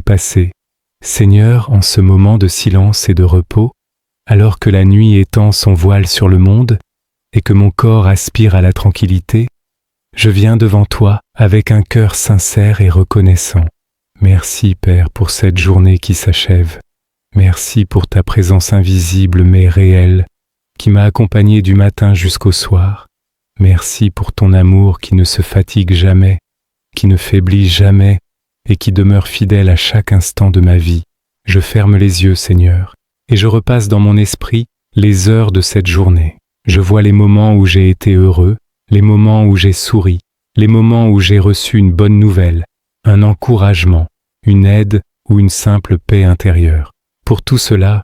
passé. Seigneur, en ce moment de silence et de repos, alors que la nuit étend son voile sur le monde et que mon corps aspire à la tranquillité, je viens devant toi avec un cœur sincère et reconnaissant. Merci, Père, pour cette journée qui s'achève. Merci pour ta présence invisible mais réelle, qui m'a accompagné du matin jusqu'au soir. Merci pour ton amour qui ne se fatigue jamais, qui ne faiblit jamais et qui demeure fidèle à chaque instant de ma vie. Je ferme les yeux, Seigneur, et je repasse dans mon esprit les heures de cette journée. Je vois les moments où j'ai été heureux, les moments où j'ai souri, les moments où j'ai reçu une bonne nouvelle, un encouragement, une aide ou une simple paix intérieure. Pour tout cela,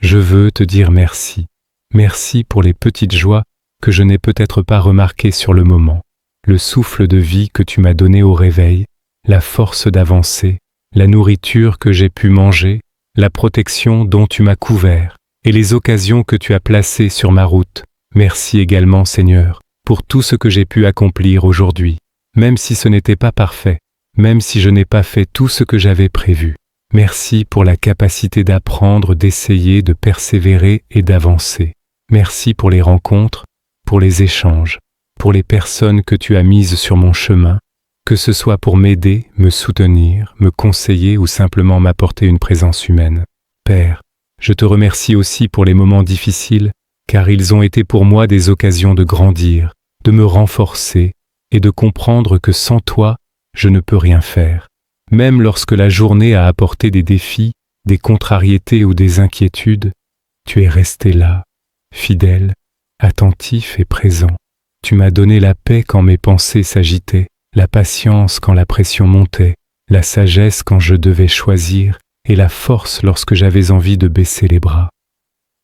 je veux te dire merci. Merci pour les petites joies que je n'ai peut-être pas remarquées sur le moment, le souffle de vie que tu m'as donné au réveil, la force d'avancer, la nourriture que j'ai pu manger, la protection dont tu m'as couvert et les occasions que tu as placées sur ma route. Merci également, Seigneur, pour tout ce que j'ai pu accomplir aujourd'hui, même si ce n'était pas parfait, même si je n'ai pas fait tout ce que j'avais prévu. Merci pour la capacité d'apprendre, d'essayer, de persévérer et d'avancer. Merci pour les rencontres, pour les échanges, pour les personnes que tu as mises sur mon chemin, que ce soit pour m'aider, me soutenir, me conseiller ou simplement m'apporter une présence humaine. Père, je te remercie aussi pour les moments difficiles, car ils ont été pour moi des occasions de grandir, de me renforcer et de comprendre que sans toi, je ne peux rien faire. Même lorsque la journée a apporté des défis, des contrariétés ou des inquiétudes, tu es resté là, fidèle, attentif et présent. Tu m'as donné la paix quand mes pensées s'agitaient, la patience quand la pression montait, la sagesse quand je devais choisir et la force lorsque j'avais envie de baisser les bras.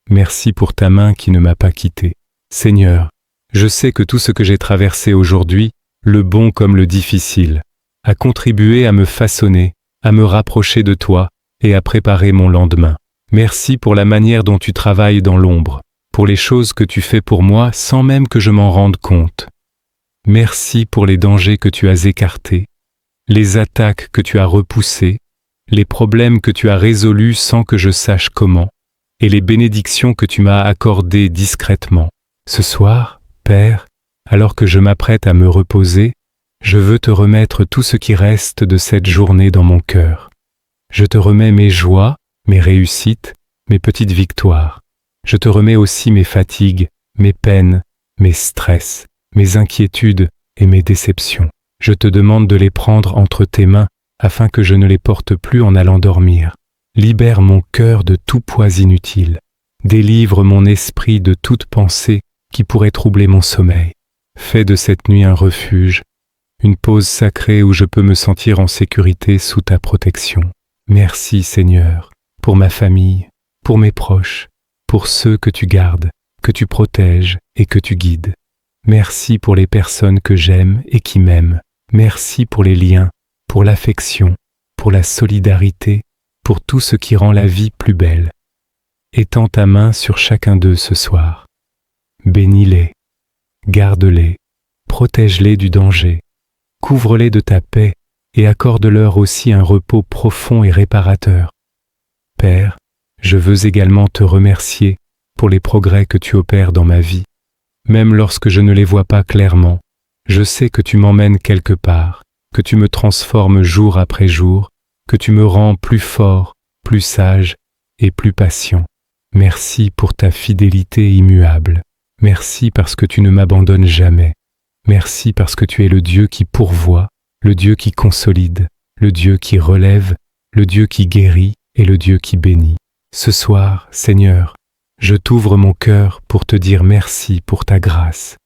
Merci pour ta main qui ne m'a pas quitté. Seigneur, je sais que tout ce que j'ai traversé aujourd'hui, le bon comme le difficile, a contribué à me façonner, à me rapprocher de toi et à préparer mon lendemain. Merci pour la manière dont tu travailles dans l'ombre, pour les choses que tu fais pour moi sans même que je m'en rende compte. Merci pour les dangers que tu as écartés, les attaques que tu as repoussées, les problèmes que tu as résolus sans que je sache comment, et les bénédictions que tu m'as accordées discrètement. Ce soir, Père, alors que je m'apprête à me reposer, je veux te remettre tout ce qui reste de cette journée dans mon cœur. Je te remets mes joies, mes réussites, mes petites victoires. Je te remets aussi mes fatigues, mes peines, mes stress, mes inquiétudes et mes déceptions. Je te demande de les prendre entre tes mains afin que je ne les porte plus en allant dormir. Libère mon cœur de tout poids inutile. Délivre mon esprit de toute pensée qui pourrait troubler mon sommeil. Fais de cette nuit un refuge, une pause sacrée où je peux me sentir en sécurité sous ta protection. Merci Seigneur, pour ma famille, pour mes proches, pour ceux que tu gardes, que tu protèges et que tu guides. Merci pour les personnes que j'aime et qui m'aiment. Merci pour les liens, pour l'affection, pour la solidarité, pour tout ce qui rend la vie plus belle. Étends ta main sur chacun d'eux ce soir. Bénis-les, garde-les, protège-les du danger, couvre-les de ta paix et accorde-leur aussi un repos profond et réparateur. Père, je veux également te remercier pour les progrès que tu opères dans ma vie. Même lorsque je ne les vois pas clairement, je sais que tu m'emmènes quelque part, que tu me transformes jour après jour, que tu me rends plus fort, plus sage et plus patient. Merci pour ta fidélité immuable. Merci parce que tu ne m'abandonnes jamais. Merci parce que tu es le Dieu qui pourvoit, le Dieu qui consolide, le Dieu qui relève, le Dieu qui guérit et le Dieu qui bénit. Ce soir, Seigneur, je t'ouvre mon cœur pour te dire merci pour ta grâce.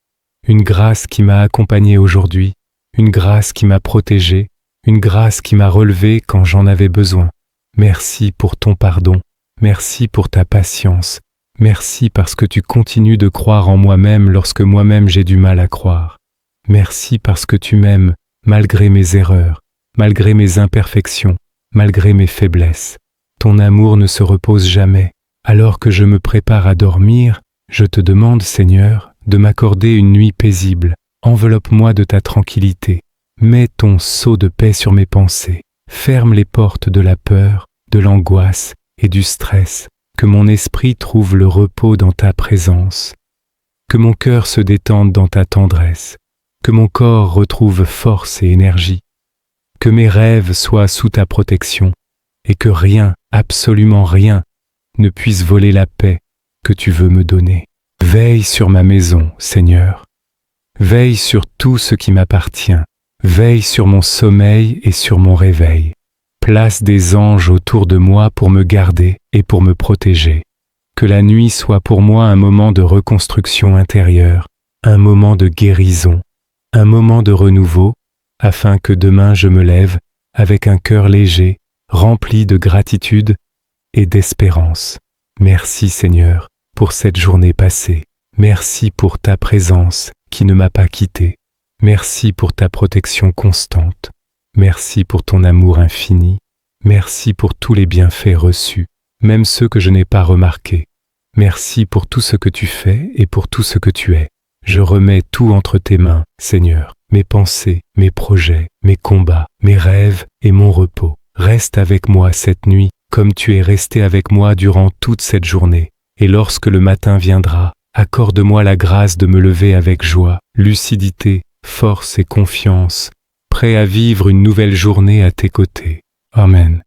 Une grâce qui m'a accompagné aujourd'hui, une grâce qui m'a protégé, une grâce qui m'a relevé quand j'en avais besoin. Merci pour ton pardon, merci pour ta patience, merci parce que tu continues de croire en moi-même lorsque moi-même j'ai du mal à croire. Merci parce que tu m'aimes malgré mes erreurs, malgré mes imperfections, malgré mes faiblesses. Ton amour ne se repose jamais. Alors que je me prépare à dormir, je te demande, Seigneur, de m'accorder une nuit paisible. Enveloppe-moi de ta tranquillité. Mets ton sceau de paix sur mes pensées. Ferme les portes de la peur, de l'angoisse et du stress, que mon esprit trouve le repos dans ta présence, que mon cœur se détende dans ta tendresse, que mon corps retrouve force et énergie, que mes rêves soient sous ta protection et que rien, absolument rien, ne puisse voler la paix que tu veux me donner. Veille sur ma maison, Seigneur. Veille sur tout ce qui m'appartient. Veille sur mon sommeil et sur mon réveil. Place des anges autour de moi pour me garder et pour me protéger. Que la nuit soit pour moi un moment de reconstruction intérieure, un moment de guérison, un moment de renouveau, afin que demain je me lève avec un cœur léger, rempli de gratitude et d'espérance. Merci Seigneur pour cette journée passée. Merci pour ta présence qui ne m'a pas quitté. Merci pour ta protection constante. Merci pour ton amour infini. Merci pour tous les bienfaits reçus, même ceux que je n'ai pas remarqués. Merci pour tout ce que tu fais et pour tout ce que tu es. Je remets tout entre tes mains, Seigneur, mes pensées, mes projets, mes combats, mes rêves et mon repos. Reste avec moi cette nuit, comme tu es resté avec moi durant toute cette journée. Et lorsque le matin viendra, accorde-moi la grâce de me lever avec joie, lucidité, force et confiance, prêt à vivre une nouvelle journée à tes côtés. Amen.